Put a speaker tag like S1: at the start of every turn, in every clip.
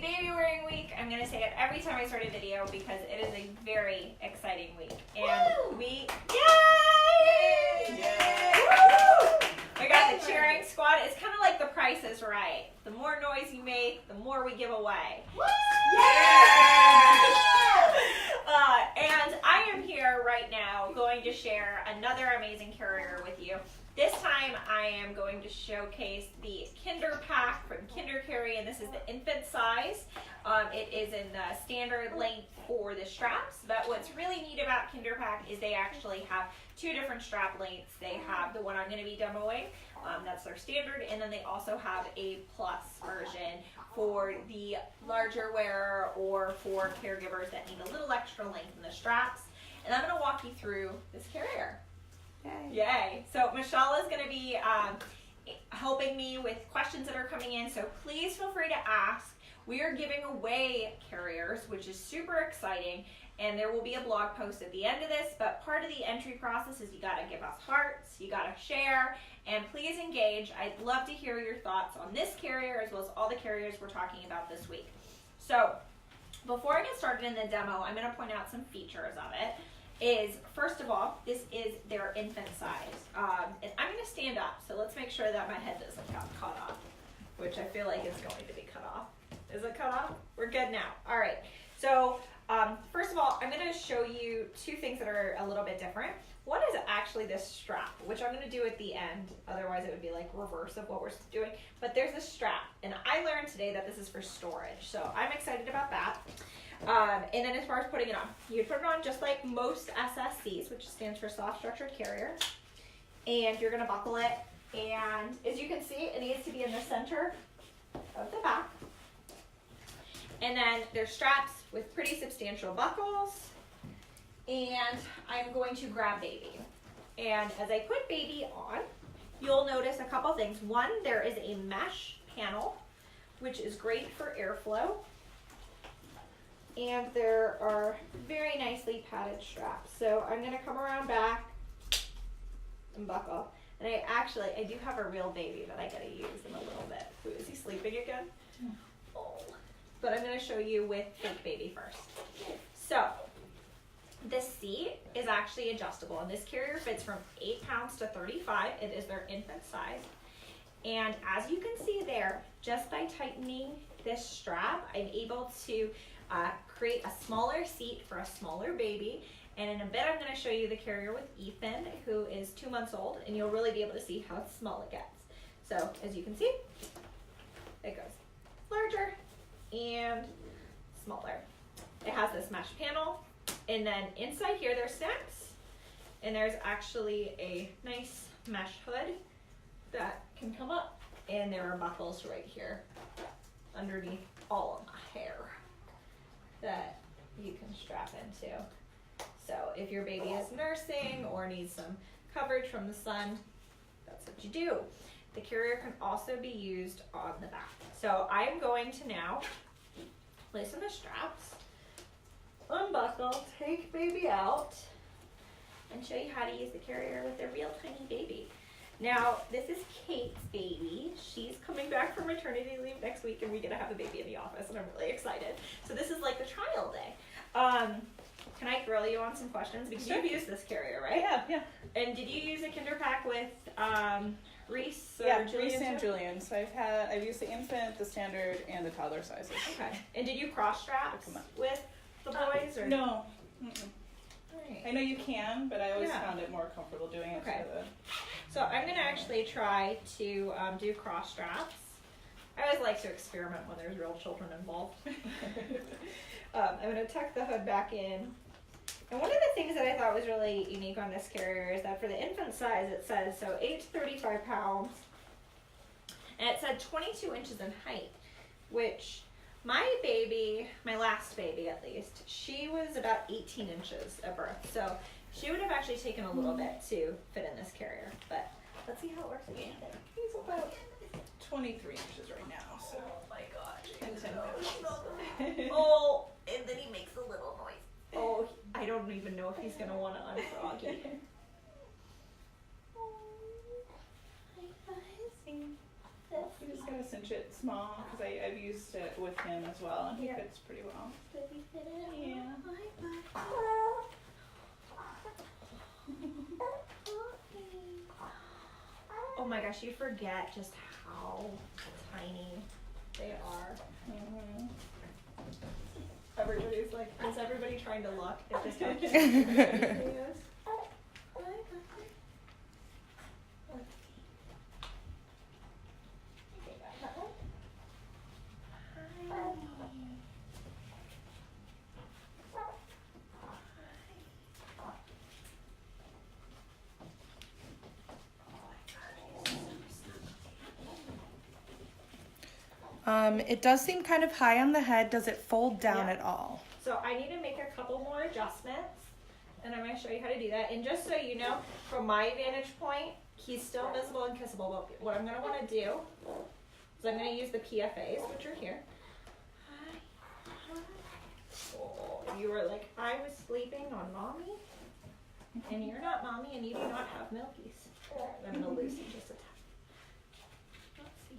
S1: baby wearing week. I'm going to say it every time I start a video because it is a very exciting week. And yay! We got the cheering squad. It's kind of like The Price is Right. The more noise you make, the more we give away. And I am here right now going to share another amazing carrier with you. This time I am going to showcase the Kinderpack from Kindercarry, and this is the infant size. It is in the standard length for the straps, but what's really neat about Kinderpack is they actually have two different strap lengths. They have the one I'm going to be demoing, that's their standard, and then they also have a plus version for the larger wearer or for caregivers that need a little extra length in the straps. And I'm going to walk you through this carrier. Yay. So Michelle is going to be helping me with questions that are coming in, so please feel free to ask. We are giving away carriers, which is super exciting, and there will be a blog post at the end of this, but part of the entry process is you got to give us hearts, you got to share, and please engage. I'd love to hear your thoughts on this carrier as well as all the carriers we're talking about this week. So before I get started in the demo, I'm going to point out some features of it. First of all, this is their infant size. And I'm going to stand up, so let's make sure that my head doesn't get cut off, which I feel like is going to be cut off. Is it cut off? We're good now. All right. So first of all, I'm going to show you two things that are a little bit different. One is actually this strap, which I'm going to do at the end. Otherwise, it would be like reverse of what we're doing. But there's this strap, and I learned today that this is for storage. So I'm excited about that. And then as far as putting it on, you put it on just like most SSCs, which stands for soft structured carrier. And you're going to buckle it. And as you can see, it needs to be in the center of the back. And then there's straps with pretty substantial buckles. And I'm going to grab baby. And as I put baby on, you'll notice a couple things. One, there is a mesh panel, which is great for airflow. And there are very nicely padded straps. So I'm going to come around back and buckle. And I do have a real baby that I got to use in a little bit. Ooh, is he sleeping again? Oh. But I'm going to show you with fake baby first. So this seat is actually adjustable, and this carrier fits from 8 pounds to 35. It is their infant size. And as you can see there, just by tightening this strap, I'm able to create a smaller seat for a smaller baby. And in a bit, I'm going to show you the carrier with Ethan, who is 2 months old, and you'll really be able to see how small it gets. So as you can see, it goes larger and smaller. It has this mesh panel, and then inside here there's snacks, and there's actually a nice mesh hood that can come up, and there are buckles right here underneath all of my hair that you can strap into. So if your baby is nursing or needs some coverage from the sun, that's what you do. The carrier can also be used on the back. So I'm going to now loosen the straps, unbuckle, take baby out, and show you how to use the carrier with a real tiny baby. Now, this is Kate's baby. She's coming back from maternity leave next week, and we get to have a baby in the office, and I'm really excited. So this is like the trial day. Can I grill you on some questions? Because you've used this carrier, right?
S2: Yeah.
S1: And did you use a Kinderpack with Reese?
S2: Reese and Julian. So I've used the infant, the standard, and the toddler sizes.
S1: Okay. And did you cross straps with the boys? Or?
S2: No.
S1: Right.
S2: I know you can, but I always found it more comfortable doing it.
S1: Okay. So I'm going to actually try to do cross straps. I always like to experiment when there's real children involved. I'm going to tuck the hood back in. And one of the things that I thought was really unique on this carrier is that for the infant size, it says, so 8 to 35 pounds, and it said 22 inches in height, which my baby, my last baby at least, she was about 18 inches at birth. So she would have actually taken a little bit to fit in this carrier. But let's see how it works again.
S2: He's about 23 inches right now. So.
S1: Oh my gosh.
S2: In 10 minutes.
S1: Oh, and then he makes a little noise. Oh, I don't even know if he's going to want to unfrog you. Oh, hi guys.
S2: He just gotta cinch it small because I've used it with him as well, and he fits pretty well.
S1: Does he fit it?
S2: Yeah.
S1: Oh my gosh, you forget just how tiny they are.
S2: Mm-hmm.
S1: Everybody's like, is everybody trying to look at just how cute he is?
S3: It does seem kind of high on the head. Does it fold down
S1: Yeah.
S3: at all?
S1: So I need to make a couple more adjustments, and I'm going to show you how to do that. And just so you know, from my vantage point, he's still visible and kissable. But what I'm going to want to do is I'm going to use the PFAs, which are here. Oh, you were like, I was sleeping on mommy, and you're not mommy, and you do not have milkies. I'm going to loosen just a touch. Let's see.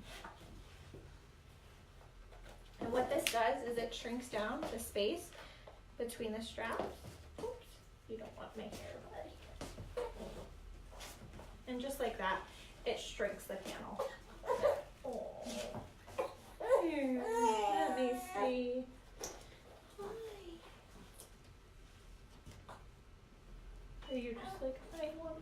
S1: And what this does is it shrinks down the space between the straps. Oops, you don't want my hair, buddy. And just like that, it shrinks the panel. Oh. Here, let me see. Are you just like, I want?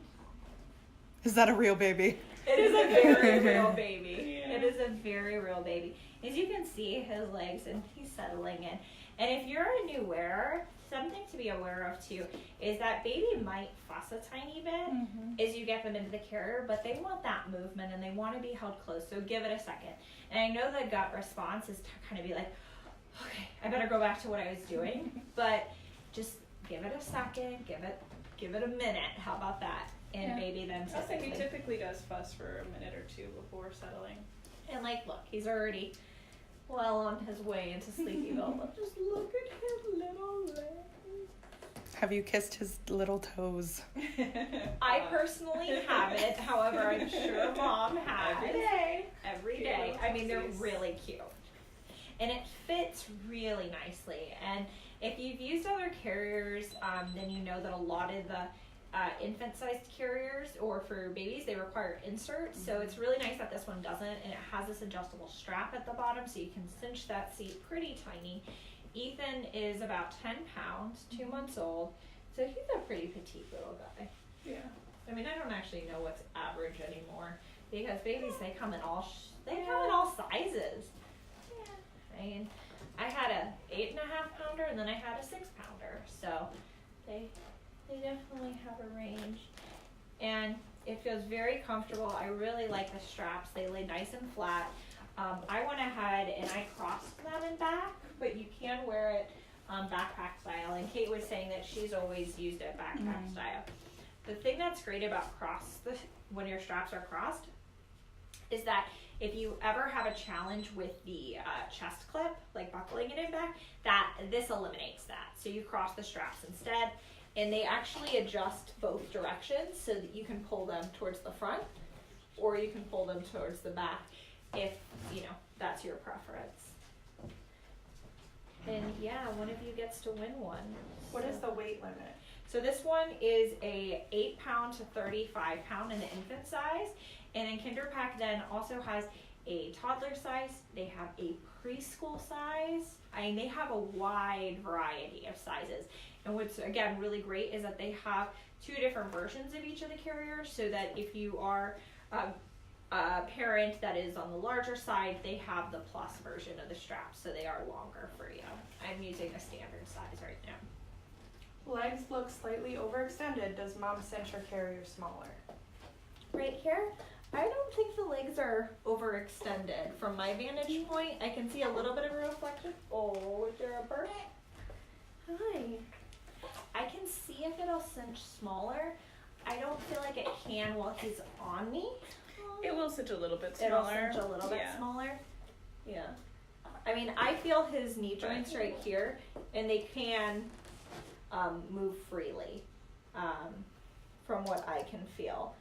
S3: Is that a real baby?
S1: It is a very real baby.
S2: Yeah.
S1: It is a very real baby. As you can see, his legs, and he's settling in. And if you're a new wearer, something to be aware of too is that baby might fuss a tiny bit as you get them into the carrier, but they want that movement and they want to be held close. So give it a second. And I know the gut response is to kind of be like, okay, I better go back to what I was doing. But just give it a second, give it a minute. How about that? And baby then
S2: I think he typically does fuss for a minute or two before settling.
S1: And like, look, he's already well on his way into Sleepyville. But just look at his little legs.
S3: Have you kissed his little toes?
S1: I personally haven't. However, I'm sure Mom has. Every day. I mean, they're really cute. And it fits really nicely. And if you've used other carriers, then you know that a lot of the infant-sized carriers or for babies, they require inserts. So it's really nice that this one doesn't, and it has this adjustable strap at the bottom so you can cinch that seat pretty tiny. Ethan is about 10 pounds, 2 months old, so he's a pretty petite little guy.
S2: Yeah.
S1: I mean, I don't actually know what's average anymore because babies, they come in all sizes. Yeah. I mean, I had a 8.5 pounder and then I had a 6 pounder, so they definitely have a range. And it feels very comfortable. I really like the straps. They lay nice and flat. I went ahead and I crossed them in back, but you can wear it backpack style. And Kate was saying that she's always used it backpack style. The thing that's great about when your straps are crossed is that if you ever have a challenge with the chest clip, like buckling it in back, this eliminates that. So you cross the straps instead. And they actually adjust both directions so that you can pull them towards the front or you can pull them towards the back if, that's your preference. And yeah, one of you gets to win one.
S3: What is the weight limit?
S1: So this one is a 8 pound to 35 pound in the infant size. And then Kinderpack then also has a toddler size. They have a preschool size. I mean, they have a wide variety of sizes. And what's, again, really great is that they have 2 different versions of each of the carriers so that if you are a parent that is on the larger side, they have the plus version of the straps, so they are longer for you. I'm using a standard size right now.
S3: Legs look slightly overextended. Does mom cinch her carrier smaller?
S1: Right here, I don't think the legs are overextended. From my vantage point, I can see a little bit of a reflection. Oh, is there a bird? Hi. I can see if it'll cinch smaller. I don't feel like it can while he's on me.
S2: It will cinch a little bit smaller.
S1: It'll cinch a little bit smaller. Yeah. I mean, I feel his knee joints right here, and they can move freely from what I can feel.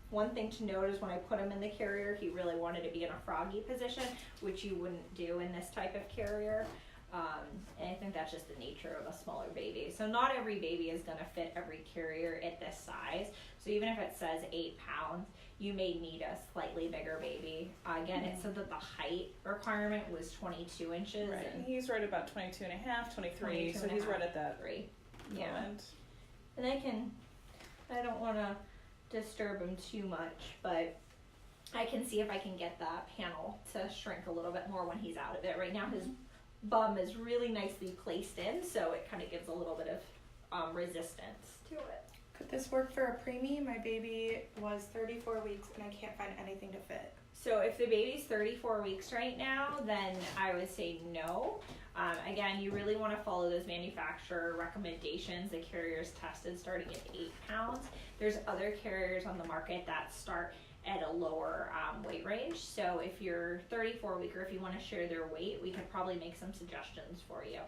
S1: One thing to note is when I put him in the carrier, he really wanted to be in a froggy position, which you wouldn't do in this type of carrier. And I think that's just the nature of a smaller baby. So not every baby is going to fit every carrier at this size. So even if it says 8 pounds, you may need a slightly bigger baby. Again, it said that the height requirement was 22 inches.
S2: Right.
S1: And
S2: He's right about 22 and a half, 23, so he's right at that
S1: Yeah.
S2: moment.
S1: And I don't want to disturb him too much, but I can see if I can get that panel to shrink a little bit more when he's out of it. Right now his bum is really nicely placed in, so it kind of gives a little bit of resistance to it.
S3: Could this work for a preemie? My baby was 34 weeks and I can't find anything to fit.
S1: So if the baby's 34 weeks right now, then I would say no. Again, you really want to follow those manufacturer recommendations. The carriers tested starting at 8 pounds. There's other carriers on the market that start at a lower weight range. So if you're 34 week or if you want to share their weight, we could probably make some suggestions for you.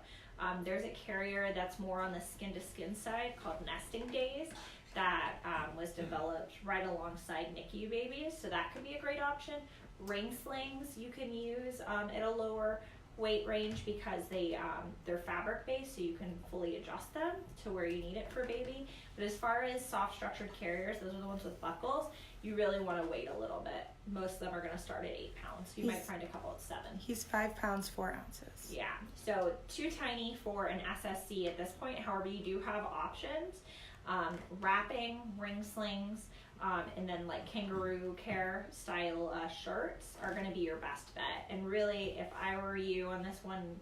S1: There's a carrier that's more on the skin to skin side called Nesting Days that was developed right alongside NICU babies. So that could be a great option. Ring slings you can use at a lower weight range because they're fabric based, so you can fully adjust them to where you need it for baby. But as far as soft structured carriers, those are the ones with buckles, you really want to wait a little bit. Most of them are going to start at 8 pounds. You might find a couple at 7.
S3: He's 5 pounds 4 ounces.
S1: Yeah, so too tiny for an SSC at this point. However, you do have options. Wrapping, ring slings, and then like kangaroo care style shirts are going to be your best bet. And really, if I were you on this one,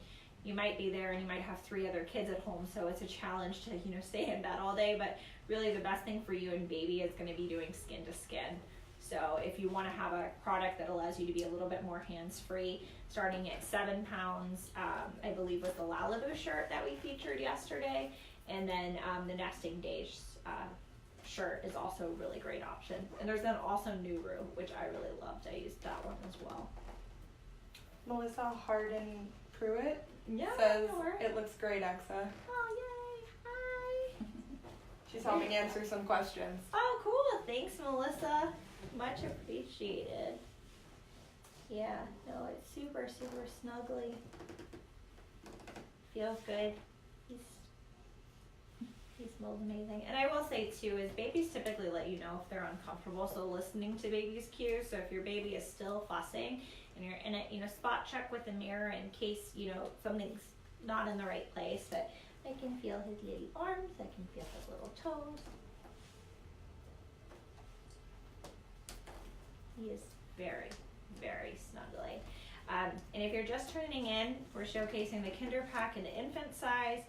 S1: you might be there and you might have 3 other kids at home, so it's a challenge to stay in bed all day. But really, the best thing for you and baby is going to be doing skin to skin. So if you want to have a product that allows you to be a little bit more hands-free, starting at 7 pounds, I believe was the Lalaboo shirt that we featured yesterday. And then the Nesting Days shirt is also a really great option. And there's then also Nuru, which I really loved. I used that one as well.
S3: Melissa Harden Pruitt
S1: Yeah,
S3: says, "It looks great, Exa."
S1: Oh, yay. Hi.
S3: She's helping answer some questions.
S1: Oh, cool. Thanks, Melissa. Much appreciated. Yeah, no, it's super, super snuggly. Feels good. He smells amazing. And I will say too, is babies typically let you know if they're uncomfortable, so listening to baby's cues. So if your baby is still fussing and you're in it, spot check with the mirror in case, something's not in the right place. But I can feel his little arms, I can feel his little toes. He is very, very snuggly. And if you're just tuning in, we're showcasing the Kinderpack in the infant size.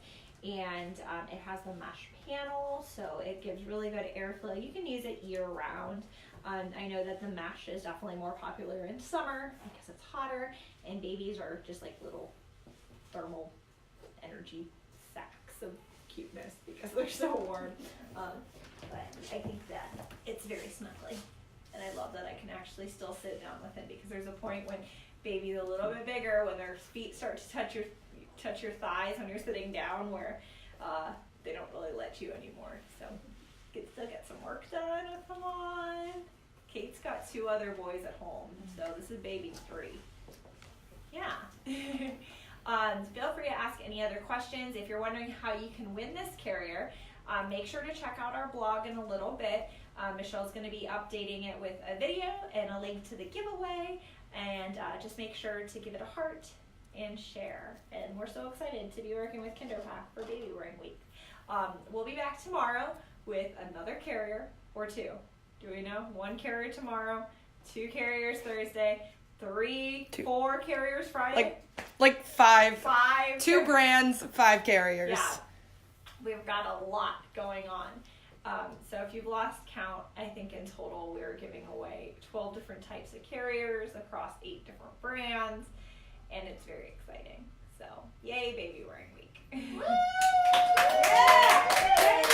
S1: And it has the mesh panel, so it gives really good airflow. You can use it year round. I know that the mesh is definitely more popular in summer because it's hotter, and babies are just like little thermal energy sacks of cuteness because they're so warm. But I think that it's very snuggly, and I love that I can actually still sit down with him because there's a point when baby's a little bit bigger, when their feet start to touch your thighs when you're sitting down, where they don't really let you anymore. So you can still get some work done with them on. Kate's got 2 other boys at home, so this is baby 3. Yeah. Feel free to ask any other questions. If you're wondering how you can win this carrier, make sure to check out our blog in a little bit. Michelle's going to be updating it with a video and a link to the giveaway, and just make sure to give it a heart and share. And we're so excited to be working with Kinderpack for Baby Wearing Week. We'll be back tomorrow with another carrier or 2. Do we know? 1 carrier tomorrow, 2 carriers Thursday, 3, 4 carriers Friday.
S3: Like 5.
S1: 5.
S3: 2 brands, 5 carriers.
S1: Yeah. We've got a lot going on. So if you've lost count, I think in total we're giving away 12 different types of carriers across 8 different brands. And it's very exciting. So, yay, Baby Wearing Week. Woo! Yeah!